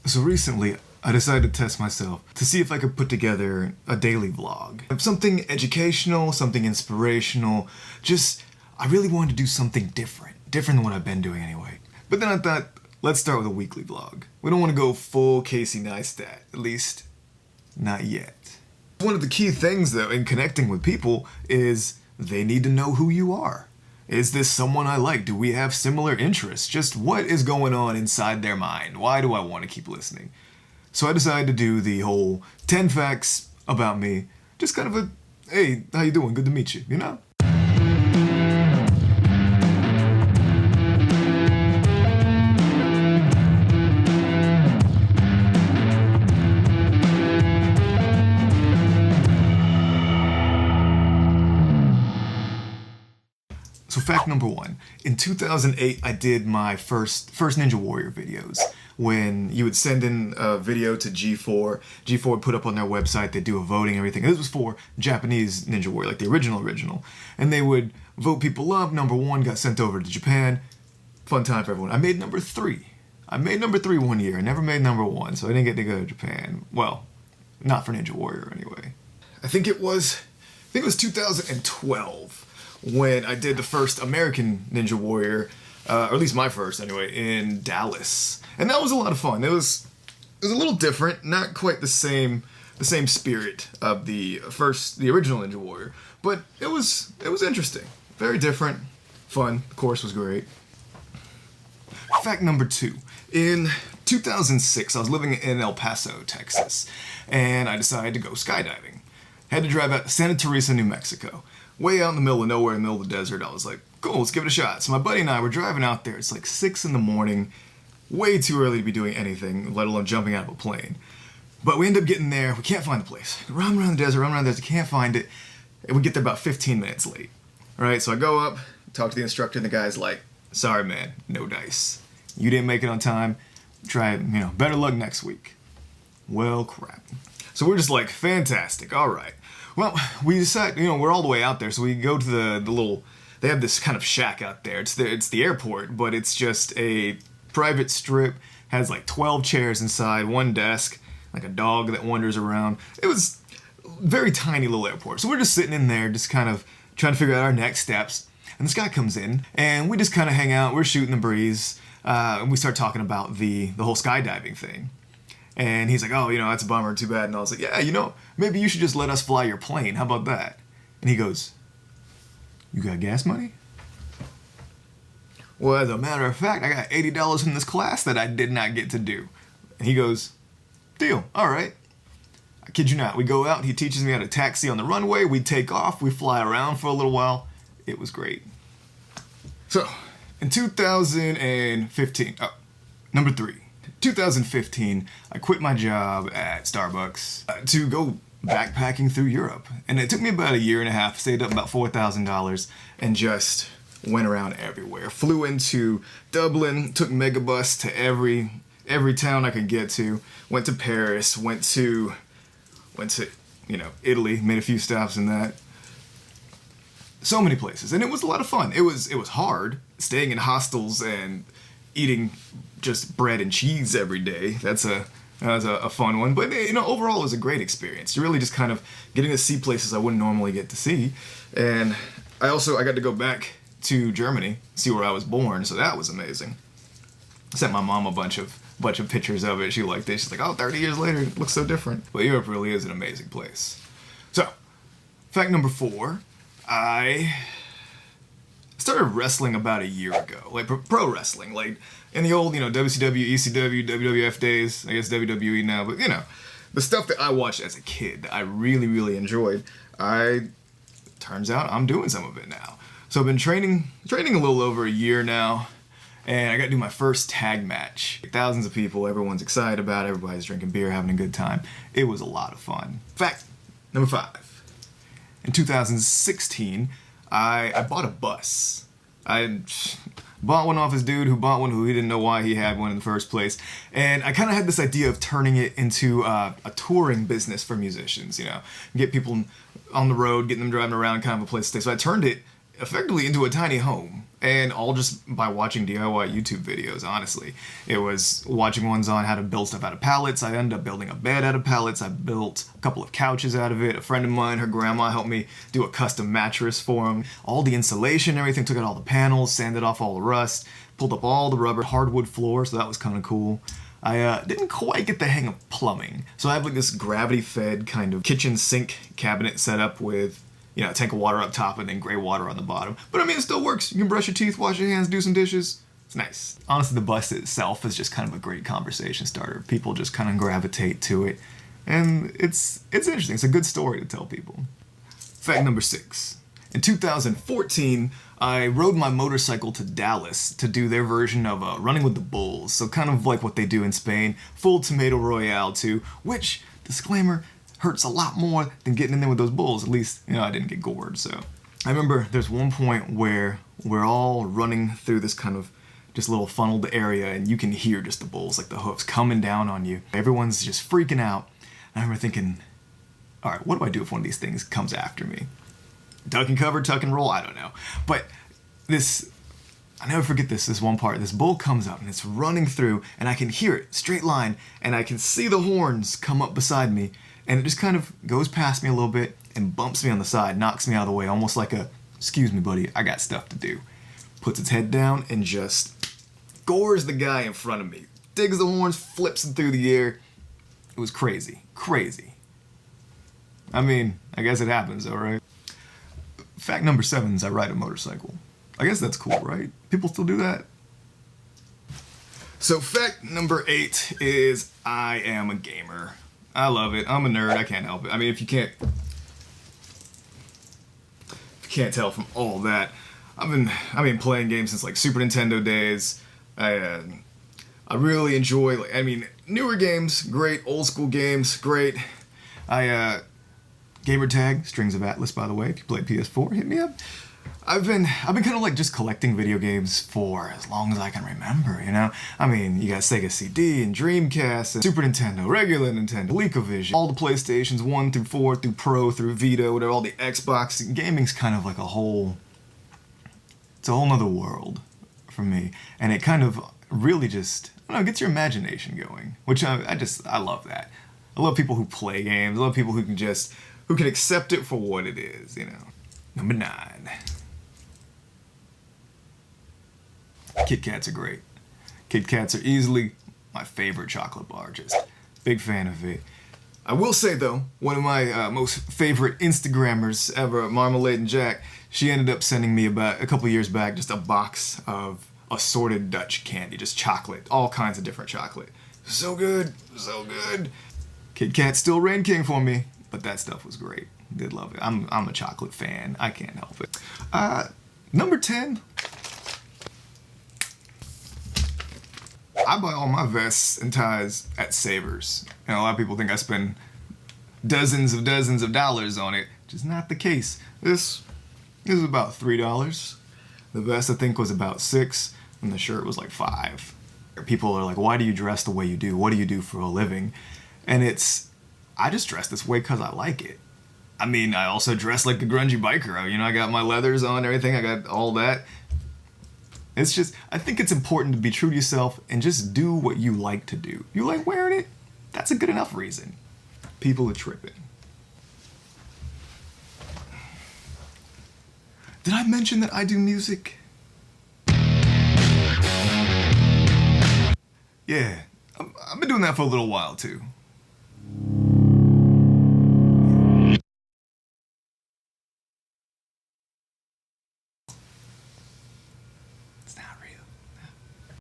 So recently, I decided to test myself to see if I could put together a daily vlog. Something educational, something inspirational, I really wanted to do something different than what I've been doing anyway. But then I thought, let's start with a weekly vlog. We don't want to go full Casey Neistat, at least not yet. One of the key things though in connecting with people is they need to know who you are. Is this someone I like? Do we have similar interests? Just what is going on inside their mind? Why do I want to keep listening? So I decided to do the whole 10 facts about me. Just kind of a, hey, how you doing? Good to meet you, you know? So fact number one, in 2008 I did my first Ninja Warrior videos. When you would send in a video to G4, G4 would put up on their website, they'd do a voting and everything. And this was for Japanese Ninja Warrior, like the original. And they would vote people up. Number one got sent over to Japan. Fun time for everyone. I made number 3. I made number 3 one year. I never made number 1, so I didn't get to go to Japan. Well, not for Ninja Warrior anyway. I think it was 2012. When I did the first American Ninja Warrior, or at least my first anyway, in Dallas. And that was a lot of fun. It was a little different, not quite the same spirit of the original Ninja Warrior, but it was interesting. Very different, fun, the course was great. Fact number 2. In 2006, I was living in El Paso, Texas, and I decided to go skydiving. Had to drive out to Santa Teresa, New Mexico. Way out in the middle of nowhere, in the middle of the desert. I was like, cool, let's give it a shot. So my buddy and I were driving out there. It's like 6 in the morning. Way too early to be doing anything, let alone jumping out of a plane. But we end up getting there. We can't find the place. Run around the desert, can't find it. And we get there about 15 minutes late. All right, so I go up, talk to the instructor, and the guy's like, sorry, man, no dice. You didn't make it on time. Try it, better luck next week. Well, crap. So we're just like, fantastic, all right. Well, we decide, we're all the way out there, so we go to the little, they have this kind of shack out there. It's the airport, but it's just a private strip, has like 12 chairs inside, 1 desk, like a dog that wanders around. It was a very tiny little airport. So we're just sitting in there, just kind of trying to figure out our next steps. And this guy comes in, and we just kind of hang out, we're shooting the breeze, and we start talking about the whole skydiving thing. And he's like, oh, that's a bummer, too bad. And I was like, yeah, maybe you should just let us fly your plane. How about that? And he goes, you got gas money? Well, as a matter of fact, I got $80 from this class that I did not get to do. And he goes, deal, all right. I kid you not. We go out, he teaches me how to taxi on the runway, we take off, we fly around for a little while. It was great. So, in 2015, number 3. 2015, I quit my job at Starbucks to go backpacking through Europe. And it took me about a year and a half, saved up about $4,000, and just went around everywhere. Flew into Dublin, took Megabus to every town I could get to, went to Paris, went to Italy, made a few stops in that. So many places, and it was a lot of fun. It was hard, staying in hostels and eating just bread and cheese every day. That was a fun one, but overall it was a great experience. You're really just kind of getting to see places I wouldn't normally get to see. And I got to go back to Germany, see where I was born, so that was amazing. I sent my mom a bunch of pictures of it. She liked it. She's like, oh, 30 years later, it looks so different. But Europe really is an amazing place. So, fact number 4, I started wrestling about a year ago, like pro wrestling, like in the old, WCW, ECW, WWF days, I guess WWE now, but the stuff that I watched as a kid that I really, really enjoyed, turns out I'm doing some of it now. So I've been training a little over a year now, and I got to do my first tag match. Thousands of people, everyone's excited about it, everybody's drinking beer, having a good time. It was a lot of fun. Fact number 5. In 2016, I bought a bus. I bought one off this dude who bought one who he didn't know why he had one in the first place. And I kind of had this idea of turning it into a touring business for musicians, get people on the road, getting them driving around, kind of a place to stay. So I turned it effectively into a tiny home, and all just by watching DIY YouTube videos, honestly. It was watching ones on how to build stuff out of pallets. I ended up building a bed out of pallets. I built a couple of couches out of it. A friend of mine, her grandma, helped me do a custom mattress for him. All the insulation, everything, took out all the panels, sanded off all the rust, pulled up all the rubber, hardwood floor, so that was kind of cool. I didn't quite get the hang of plumbing, so I have like this gravity-fed kind of kitchen sink cabinet set up with, you know, a tank of water up top and then gray water on the bottom. But I mean, it still works. You can brush your teeth, wash your hands, do some dishes. It's nice. Honestly, the bus itself is just kind of a great conversation starter. People just kind of gravitate to it. And it's interesting. It's a good story to tell people. Fact number 6. In 2014, I rode my motorcycle to Dallas to do their version of Running with the Bulls. So kind of like what they do in Spain. Full Tomato Royale too, which, disclaimer, hurts a lot more than getting in there with those bulls. At least, you know, I didn't get gored, so. I remember there's one point where we're all running through this kind of just little funneled area, and you can hear just the bulls, like the hoofs, coming down on you. Everyone's just freaking out. And I remember thinking, all right, what do I do if one of these things comes after me? Duck and cover, tuck and roll, I don't know. But this, I never forget this one part. This bull comes up and it's running through, and I can hear it, straight line, and I can see the horns come up beside me. And it just kind of goes past me a little bit and bumps me on the side, knocks me out of the way, almost like a, excuse me, buddy, I got stuff to do. Puts its head down and just gores the guy in front of me. Digs the horns, flips him through the air. It was crazy. Crazy. I mean, I guess it happens, all right? Fact number 7 is I ride a motorcycle. I guess that's cool, right? People still do that? So fact number 8 is I am a gamer. I love it. I'm a nerd. I can't help it. I mean, if you can't tell from all that, I've been playing games since like Super Nintendo days. I really enjoy, like, I mean, newer games, great. Old school games, great. Gamer tag, Strings of Atlas, by the way. If you play PS4, hit me up. I've been kind of like just collecting video games for as long as I can remember, you know? I mean, you got Sega CD and Dreamcast and Super Nintendo, regular Nintendo, ColecoVision, all the PlayStations 1 through 4 through Pro through Vita, whatever, all the Xbox. Gaming's kind of like it's a whole nother world for me. And it kind of really just, I don't know, gets your imagination going, which I love that. I love people who play games. I love people who can accept it for what it is, you know? Number 9. Kit Kats are great. Kit Kats are easily my favorite chocolate bar. Just big fan of it. I will say though, one of my most favorite Instagrammers ever, Marmalade and Jack, she ended up sending me about a couple years back just a box of assorted Dutch candy, just chocolate, all kinds of different chocolate. So good, so good. Kit Kat still reign king for me, but that stuff was great. Did love it. I'm a chocolate fan. I can't help it. Number 10. I buy all my vests and ties at Savers. And a lot of people think I spend dozens of dollars on it, which is not the case. This is about $3. The vest, I think, was about $6, and the shirt was like $5. People are like, why do you dress the way you do? What do you do for a living? And I just dress this way because I like it. I mean, I also dress like a grungy biker. You know, I got my leathers on, everything. I got all that. It's just, I think it's important to be true to yourself and just do what you like to do. You like wearing it? That's a good enough reason. People are tripping. Did I mention that I do music? Yeah, I've been doing that for a little while too.